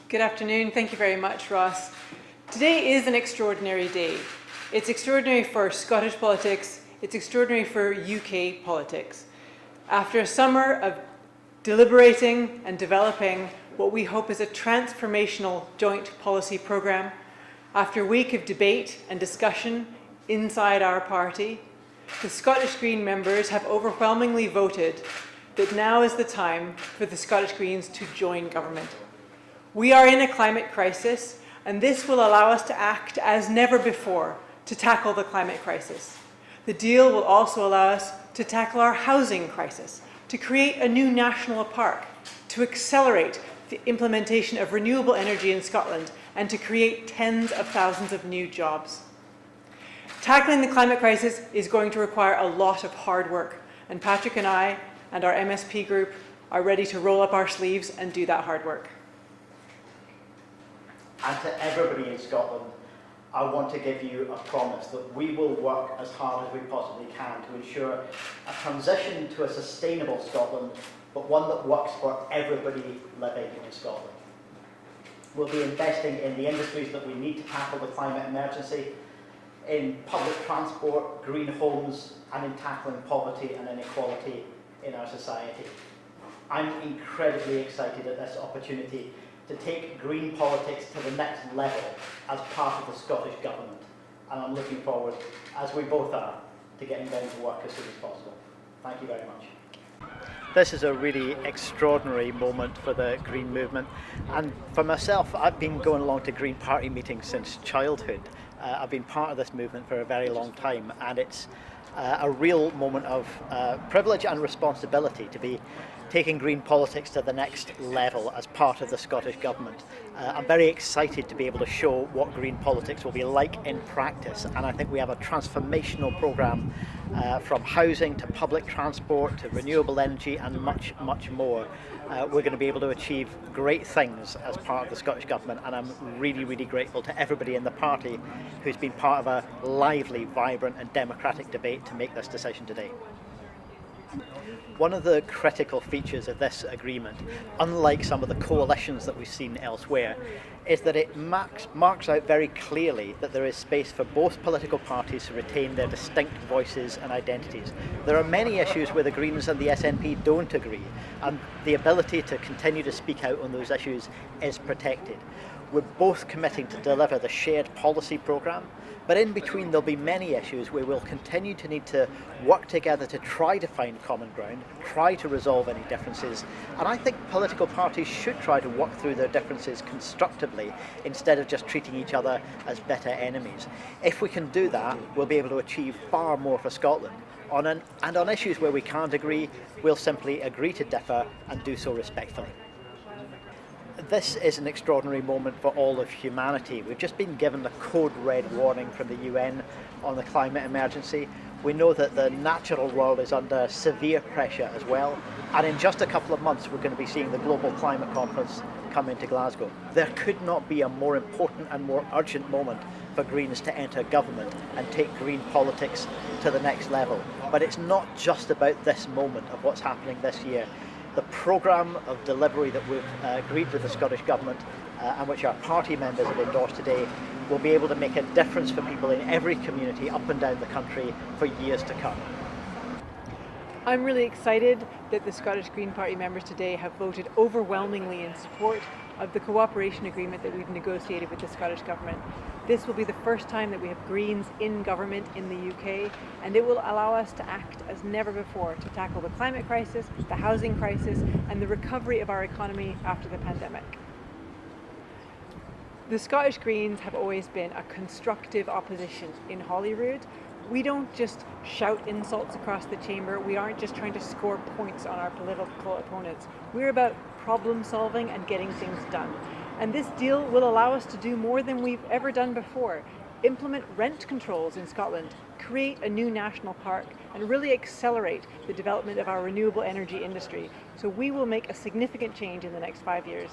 Good afternoon. Thank you very much, Ross. Today is an extraordinary day. It's extraordinary for Scottish politics. It's extraordinary for UK politics. After a summer of deliberating and developing what we hope is a transformational joint policy programme, after a week of debate and discussion inside our party, the Scottish Green members have overwhelmingly voted that now is the time for the Scottish Greens to join government. We are in a climate crisis, and this will allow us to act as never before to tackle the climate crisis. The deal will also allow us to tackle our housing crisis, to create a new national park, to accelerate the implementation of renewable energy in Scotland, and to create tens of thousands of new jobs. Tackling the climate crisis is going to require a lot of hard work, and Patrick and I and our MSP group are ready to roll up our sleeves and do that hard work. And to everybody in Scotland, I want to give you a promise that we will work as hard as we possibly can to ensure a transition to a sustainable Scotland, but one that works for everybody living in Scotland. We'll be investing in the industries that we need to tackle the climate emergency, in public transport, green homes, and in tackling poverty and inequality in our society. I'm incredibly excited at this opportunity to take green politics to the next level as part of the Scottish Government. And I'm looking forward, as we both are, to getting down to work as soon as possible. Thank you very much. This is a really extraordinary moment for the Green movement. And for myself, I've been going along to Green Party meetings since childhood. I've been part of this movement for a very long time, and it's a real moment of privilege and responsibility to be taking green politics to the next level as part of the Scottish Government. I'm very excited to be able to show what green politics will be like in practice, and I think we have a transformational programme from housing to public transport to renewable energy and much, much more. We're going to be able to achieve great things as part of the Scottish Government, and I'm really, really grateful to everybody in the party who's been part of a lively, vibrant and democratic debate to make this decision today. One of the critical features of this agreement, unlike some of the coalitions that we've seen elsewhere, is that it marks out very clearly that there is space for both political parties to retain their distinct voices and identities. There are many issues where the Greens and the SNP don't agree, and the ability to continue to speak out on those issues is protected. We're both committing to deliver the shared policy programme, but in between there'll be many issues where we'll continue to need to work together to try to find common ground, try to resolve any differences, and I think political parties should try to work through their differences constructively instead of just treating each other as bitter enemies. If we can do that, we'll be able to achieve far more for Scotland. And on issues where we can't agree, we'll simply agree to differ and do so respectfully. This is an extraordinary moment for all of humanity. We've just been given the code red warning from the UN on the climate emergency. We know that the natural world is under severe pressure as well, and in just a couple of months we're going to be seeing the Global Climate Conference come into Glasgow. There could not be a more important and more urgent moment for Greens to enter government and take green politics to the next level. But it's not just about this moment of what's happening this year. The programme of delivery that we've agreed with the Scottish Government and which our party members have endorsed today will be able to make a difference for people in every community up and down the country for years to come. I'm really excited that the Scottish Green Party members today have voted overwhelmingly in support of the cooperation agreement that we've negotiated with the Scottish Government. This will be the first time that we have Greens in government in the UK, and it will allow us to act as never before to tackle the climate crisis, the housing crisis, and the recovery of our economy after the pandemic. The Scottish Greens have always been a constructive opposition in Holyrood. We don't just shout insults across the chamber. We aren't just trying to score points on our political opponents. We're about problem solving and getting things done. And this deal will allow us to do more than we've ever done before. Implement rent controls in Scotland, create a new national park, and really accelerate the development of our renewable energy industry. So we will make a significant change in the next 5 years.